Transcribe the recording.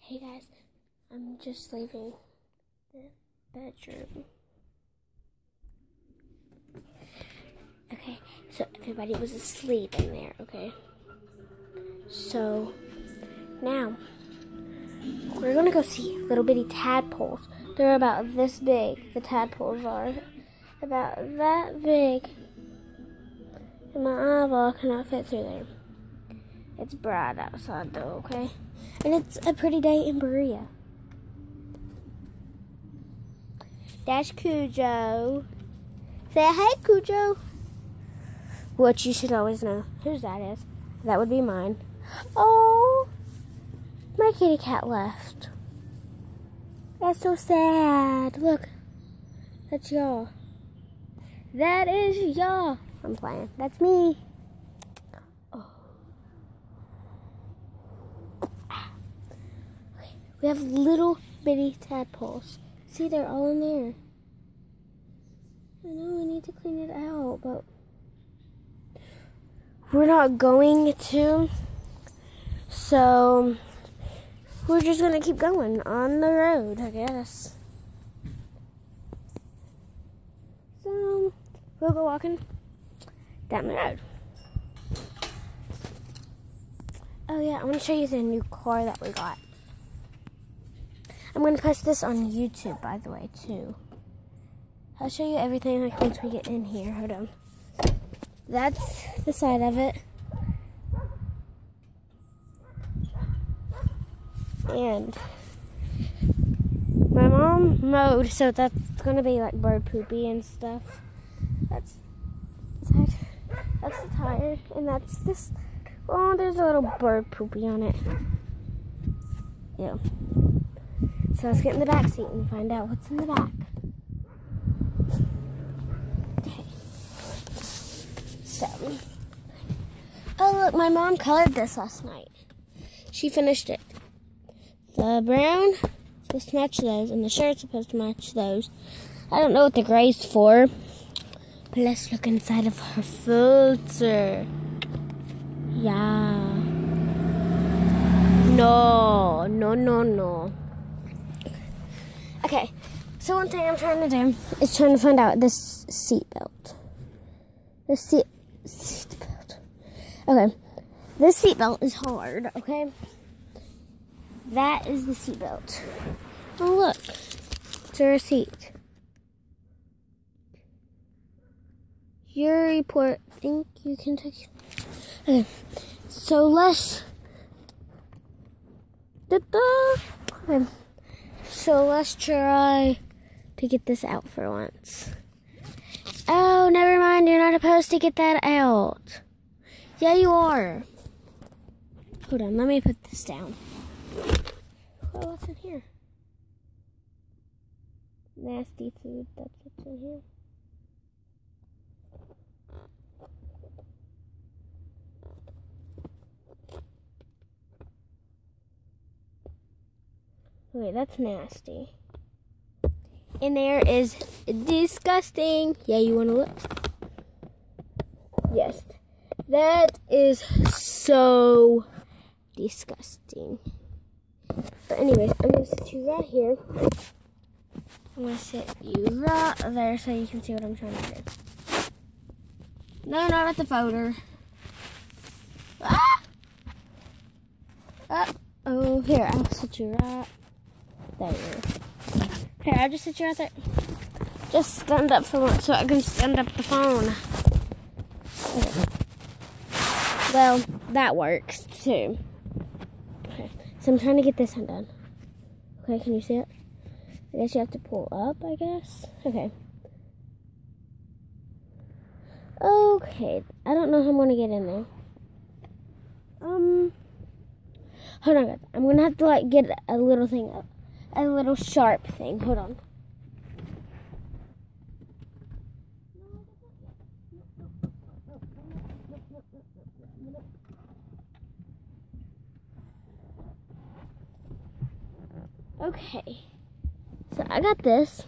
Hey guys, I'm just leaving the bedroom. Okay, so everybody was asleep in there, okay? So now we're gonna go see little bitty tadpoles. They're about this big. The tadpoles are about that big. And my eyeball cannot fit through there. It's bright outside though, okay? And it's a pretty day in Berea. That's Cujo. Say hey, Cujo. What you should always know. Whose that is? That would be mine. Oh, my kitty cat left. That's so sad. Look, that's y'all. That is y'all. I'm playing. That's me. Oh. Okay. We have little bitty tadpoles. See, they're all in there. I know we need to clean it out, but we're not going to. So we're just gonna keep going on the road, I guess. So we'll go walking down the road. Oh yeah, I want to show you the new car that we got. I'm gonna post this on YouTube, by the way, too. I'll show you everything like once we get in here. Hold on. That's the side of it. And my mom mowed, so that's gonna be like bird poopy and stuff. That's the tire, and that's this. Oh, there's a little bird poopy on it. Yeah. So let's get in the back seat and find out what's in the back. Okay. So, oh look, my mom colored this last night. She finished it. The brown is supposed to match those, and the shirt's supposed to match those. I don't know what the gray's for, but let's look inside of her filter. Yeah. No. Okay, so one thing I'm trying to do is trying to find out this seat belt. This seat belt. Okay, this seat belt is hard, okay? That is the seat belt. Oh, look. It's a receipt. Your report. Thank you, Kentucky. Okay. So let's. Okay. So let's try to get this out for once. Oh, never mind. You're not supposed to get that out. Yeah, you are. Hold on. Let me put this down. Oh, what's in here? Nasty food. That's what's in here. Wait, that's nasty. And there is disgusting. Yeah, you want to look? Yes. That is so disgusting. But anyways, I'm going to sit you right here. I'm going to sit you right there so you can see what I'm trying to do. No, not at the folder. Ah! Oh, here, I'll sit you right there. Here, I'll just sit you right there. Just stand up for once so I can stand up the phone. Okay. Well, that works too. Okay, so I'm trying to get this undone. Okay, can you see it? I guess you have to pull up, I guess. Okay. Okay, I don't know how I'm going to get in there. Hold on, guys. I'm going to have to, like, get a little thing up. A little sharp thing. Hold on. Okay. So I got this.